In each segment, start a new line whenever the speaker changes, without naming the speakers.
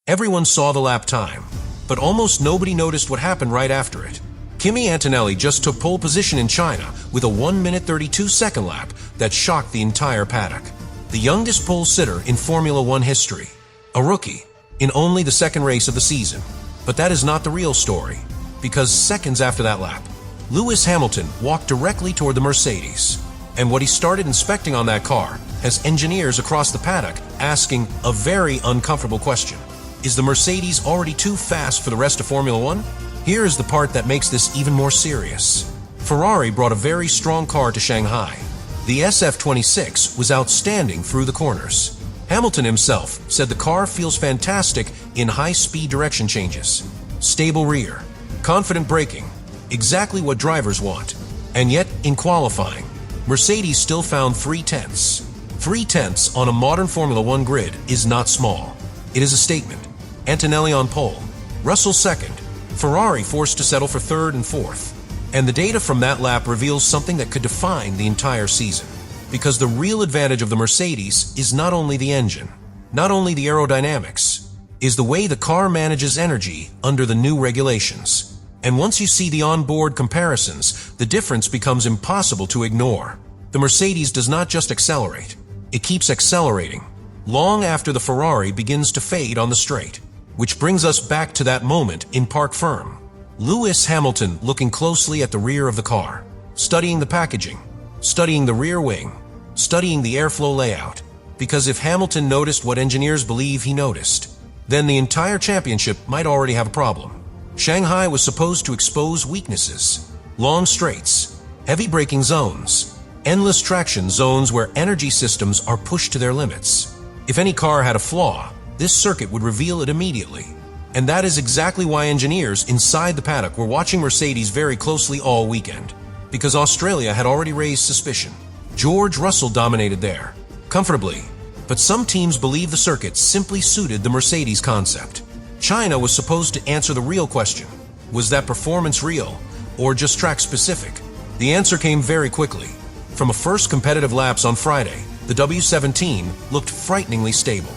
Everyone saw the lap time, but almost nobody noticed what happened right after it. Kimi Antonelli just took pole position in China with a 1-minute 32-second lap that shocked the entire paddock. The youngest pole sitter in Formula One history. A rookie in only the second race of the season. But that is not the real story, because seconds after that lap, Lewis Hamilton walked directly toward the Mercedes. And what he started inspecting on that car has engineers across the paddock asking a very uncomfortable question. Is the Mercedes already too fast for the rest of Formula One? Here is the part that makes this even more serious. Ferrari brought a very strong car to Shanghai. The SF26 was outstanding through the corners. Hamilton himself said the car feels fantastic in high-speed direction changes. Stable rear, confident braking, exactly what drivers want. And yet, in qualifying, Mercedes still found 3/10. 3/10 on a modern Formula One grid is not small. It is a statement. Antonelli on pole, Russell second, Ferrari forced to settle for third and fourth. And the data from that lap reveals something that could define the entire season. Because the real advantage of the Mercedes is not only the engine, not only the aerodynamics, is the way the car manages energy under the new regulations. And once you see the onboard comparisons, the difference becomes impossible to ignore. The Mercedes does not just accelerate, it keeps accelerating, long after the Ferrari begins to fade on the straight. Which brings us back to that moment in Parc Ferme. Lewis Hamilton looking closely at the rear of the car, studying the packaging, studying the rear wing, studying the airflow layout. Because if Hamilton noticed what engineers believe he noticed, then the entire championship might already have a problem. Shanghai was supposed to expose weaknesses. Long straights, heavy braking zones, endless traction zones where energy systems are pushed to their limits. If any car had a flaw, this circuit would reveal it immediately. And that is exactly why engineers inside the paddock were watching Mercedes very closely all weekend. Because Australia had already raised suspicion. George Russell dominated there, comfortably. But some teams believe the circuit simply suited the Mercedes concept. China was supposed to answer the real question. Was that performance real, or just track-specific? The answer came very quickly. From a first competitive laps on Friday, the W17 looked frighteningly stable.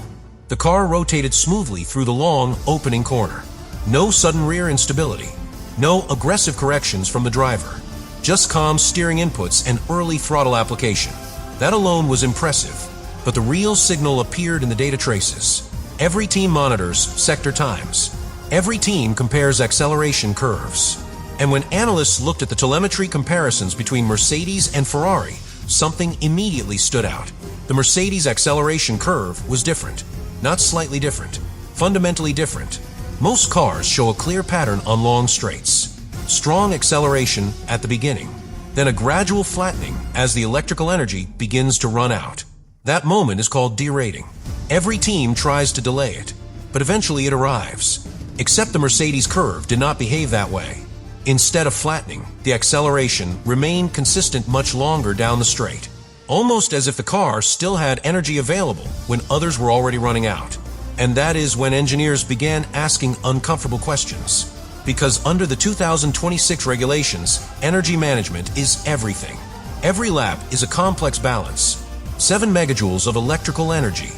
The car rotated smoothly through the long, opening corner. No sudden rear instability. No aggressive corrections from the driver. Just calm steering inputs and early throttle application. That alone was impressive. But the real signal appeared in the data traces. Every team monitors sector times. Every team compares acceleration curves. And when analysts looked at the telemetry comparisons between Mercedes and Ferrari, something immediately stood out. The Mercedes acceleration curve was different. Not slightly different. Fundamentally different. Most cars show a clear pattern on long straights. Strong acceleration at the beginning. Then a gradual flattening as the electrical energy begins to run out. That moment is called derating. Every team tries to delay it, but eventually it arrives. Except the Mercedes curve did not behave that way. Instead of flattening, the acceleration remained consistent much longer down the straight. Almost as if the car still had energy available when others were already running out. And that is when engineers began asking uncomfortable questions. Because under the 2026 regulations, energy management is everything. Every lap is a complex balance. 7 megajoules of electrical energy.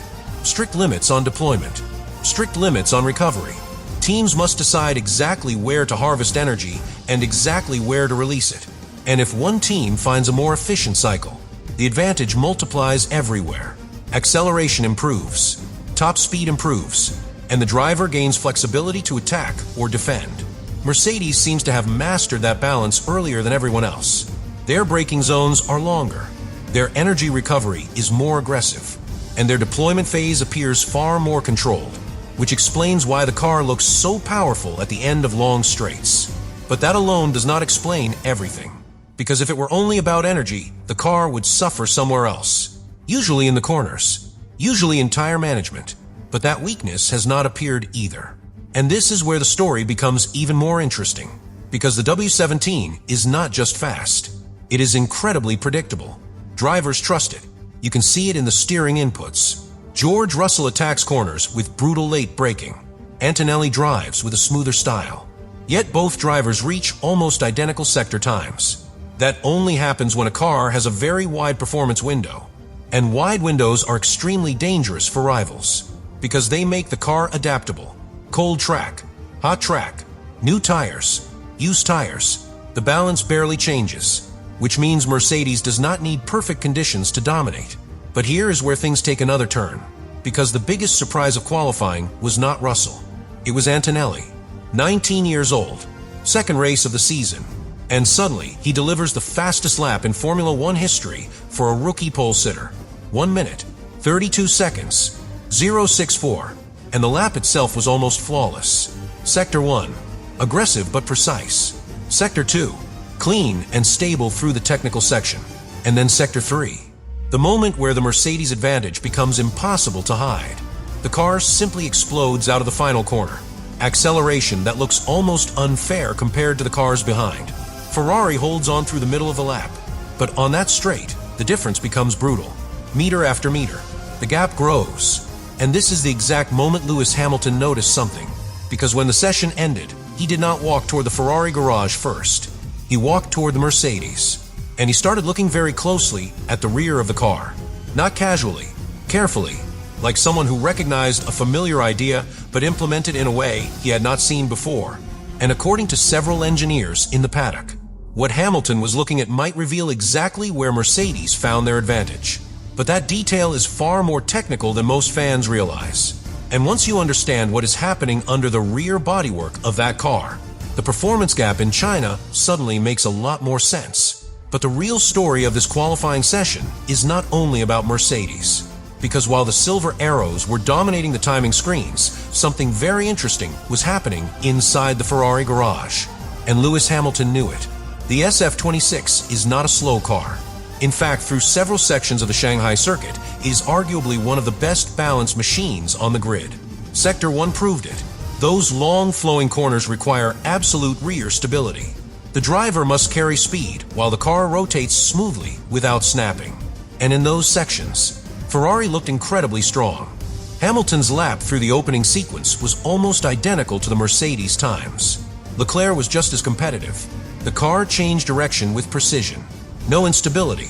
Strict limits on deployment. Strict limits on recovery. Teams must decide exactly where to harvest energy and exactly where to release it. And if one team finds a more efficient cycle, the advantage multiplies everywhere. Acceleration improves, top speed improves, and the driver gains flexibility to attack or defend. Mercedes seems to have mastered that balance earlier than everyone else. Their braking zones are longer, their energy recovery is more aggressive, and their deployment phase appears far more controlled, which explains why the car looks so powerful at the end of long straights. But that alone does not explain everything. Because if it were only about energy, the car would suffer somewhere else. Usually in the corners. Usually in tire management. But that weakness has not appeared either. And this is where the story becomes even more interesting. Because the W17 is not just fast. It is incredibly predictable. Drivers trust it. You can see it in the steering inputs. George Russell attacks corners with brutal late braking. Antonelli drives with a smoother style. Yet both drivers reach almost identical sector times. That only happens when a car has a very wide performance window. And wide windows are extremely dangerous for rivals, because they make the car adaptable, cold track, hot track, new tires, used tires. The balance barely changes, which means Mercedes does not need perfect conditions to dominate. But here is where things take another turn, because the biggest surprise of qualifying was not Russell. It was Antonelli, 19 years old, second race of the season, and suddenly he delivers the fastest lap in Formula One history for a rookie pole sitter. 1 minute, 32 seconds, 0.64, and the lap itself was almost flawless. Sector 1, aggressive but precise. Sector 2, clean and stable through the technical section. And then Sector 3, the moment where the Mercedes advantage becomes impossible to hide. The car simply explodes out of the final corner. Acceleration that looks almost unfair compared to the cars behind. Ferrari holds on through the middle of the lap, but on that straight, the difference becomes brutal. Meter after meter, the gap grows. And this is the exact moment Lewis Hamilton noticed something, because when the session ended, he did not walk toward the Ferrari garage first. He walked toward the Mercedes, and he started looking very closely at the rear of the car. Not casually, carefully, like someone who recognized a familiar idea but implemented in a way he had not seen before. And according to several engineers in the paddock, what Hamilton was looking at might reveal exactly where Mercedes found their advantage. But that detail is far more technical than most fans realize. And once you understand what is happening under the rear bodywork of that car, the performance gap in China suddenly makes a lot more sense. But the real story of this qualifying session is not only about Mercedes. Because while the silver arrows were dominating the timing screens, something very interesting was happening inside the Ferrari garage. And Lewis Hamilton knew it. The SF26 is not a slow car. In fact, through several sections of the Shanghai circuit, it is arguably one of the best balanced machines on the grid. Sector 1 proved it. Those long flowing corners require absolute rear stability. The driver must carry speed while the car rotates smoothly without snapping. And in those sections, Ferrari looked incredibly strong. Hamilton's lap through the opening sequence was almost identical to the Mercedes times. Leclerc was just as competitive. The car changed direction with precision. No instability,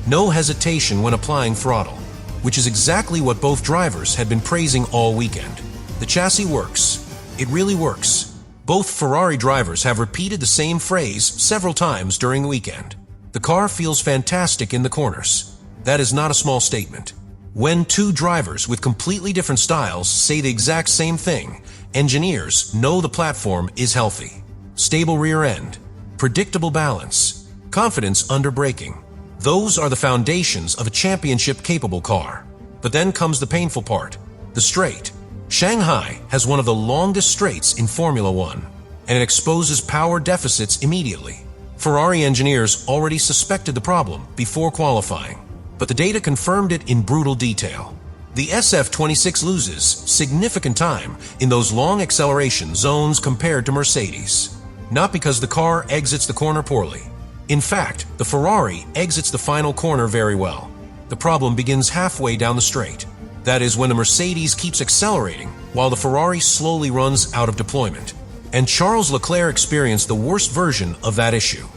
no hesitation when applying throttle, which is exactly what both drivers had been praising all weekend. The chassis works. It really works. Both Ferrari drivers have repeated the same phrase several times during the weekend. The car feels fantastic in the corners. That is not a small statement. When two drivers with completely different styles say the exact same thing, engineers know the platform is healthy. Stable rear end, predictable balance, confidence under braking. Those are the foundations of a championship-capable car. But then comes the painful part, the straight. Shanghai has one of the longest straights in Formula One, and it exposes power deficits immediately. Ferrari engineers already suspected the problem before qualifying, but the data confirmed it in brutal detail. The SF26 loses significant time in those long acceleration zones compared to Mercedes. Not because the car exits the corner poorly. In fact, the Ferrari exits the final corner very well. The problem begins halfway down the straight. That is when the Mercedes keeps accelerating while the Ferrari slowly runs out of deployment. And Charles Leclerc experienced the worst version of that issue.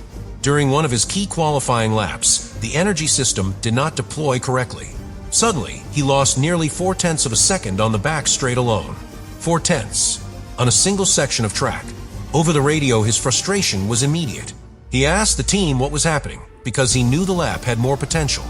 During one of his key qualifying laps, the energy system did not deploy correctly. Suddenly, he lost nearly 0.4 of a second on the back straight alone. 0.4 on a single section of track. Over the radio, his frustration was immediate. He asked the team what was happening because he knew the lap had more potential.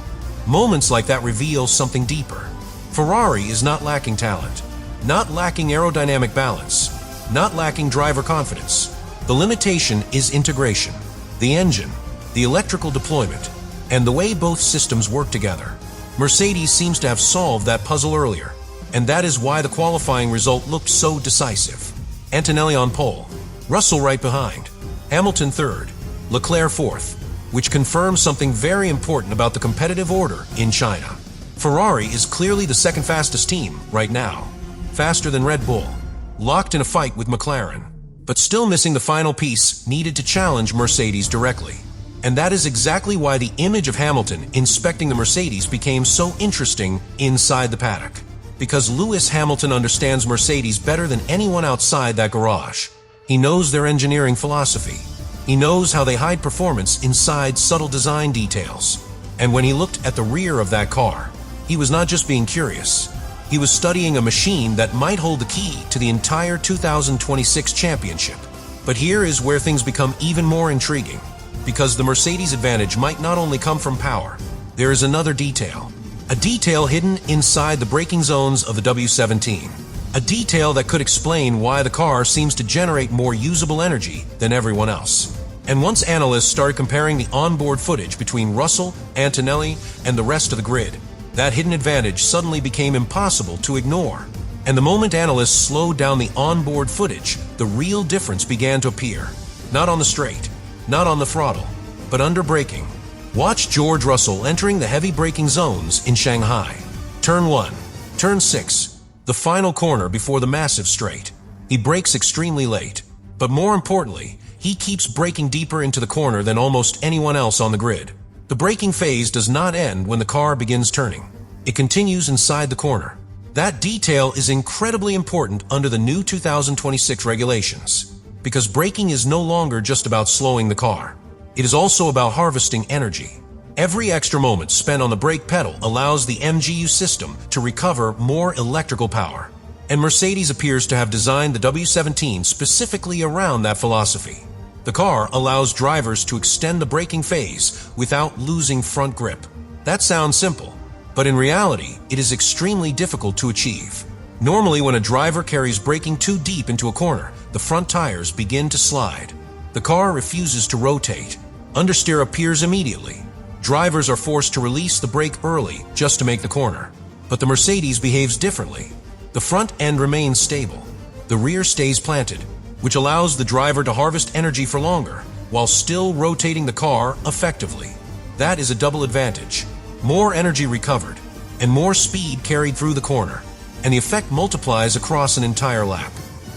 Moments like that reveal something deeper. Ferrari is not lacking talent, not lacking aerodynamic balance, not lacking driver confidence. The limitation is integration, the engine, the electrical deployment, and the way both systems work together. Mercedes seems to have solved that puzzle earlier, and that is why the qualifying result looked so decisive. Antonelli on pole, Russell right behind, Hamilton third, Leclerc fourth, which confirms something very important about the competitive order in China. Ferrari is clearly the second fastest team right now, faster than Red Bull, locked in a fight with McLaren, but still missing the final piece needed to challenge Mercedes directly. And that is exactly why the image of Hamilton inspecting the Mercedes became so interesting inside the paddock. Because Lewis Hamilton understands Mercedes better than anyone outside that garage. He knows their engineering philosophy. He knows how they hide performance inside subtle design details. And when he looked at the rear of that car, he was not just being curious. He was studying a machine that might hold the key to the entire 2026 championship. But here is where things become even more intriguing, because the Mercedes advantage might not only come from power. There is another detail. A detail hidden inside the braking zones of the W17. A detail that could explain why the car seems to generate more usable energy than everyone else. And once analysts started comparing the onboard footage between Russell, Antonelli, and the rest of the grid, that hidden advantage suddenly became impossible to ignore. And the moment analysts slowed down the onboard footage, the real difference began to appear. Not on the straight, not on the throttle, but under braking. Watch George Russell entering the heavy braking zones in Shanghai. Turn 1, Turn 6, the final corner before the massive straight. He brakes extremely late, but more importantly, he keeps braking deeper into the corner than almost anyone else on the grid. The braking phase does not end when the car begins turning. It continues inside the corner. That detail is incredibly important under the new 2026 regulations, because braking is no longer just about slowing the car. It is also about harvesting energy. Every extra moment spent on the brake pedal allows the MGU system to recover more electrical power. And Mercedes appears to have designed the W17 specifically around that philosophy. The car allows drivers to extend the braking phase without losing front grip. That sounds simple, but in reality, it is extremely difficult to achieve. Normally, when a driver carries braking too deep into a corner, the front tires begin to slide. The car refuses to rotate. Understeer appears immediately. Drivers are forced to release the brake early just to make the corner. But the Mercedes behaves differently. The front end remains stable. The rear stays planted, which allows the driver to harvest energy for longer, while still rotating the car effectively. That is a double advantage. More energy recovered, and more speed carried through the corner, and the effect multiplies across an entire lap.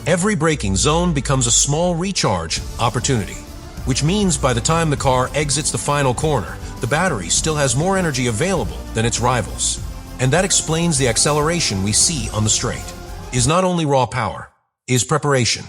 Every braking zone becomes a small recharge opportunity, which means by the time the car exits the final corner, the battery still has more energy available than its rivals. And that explains the acceleration we see on the straight. Is not only raw power, is preparation.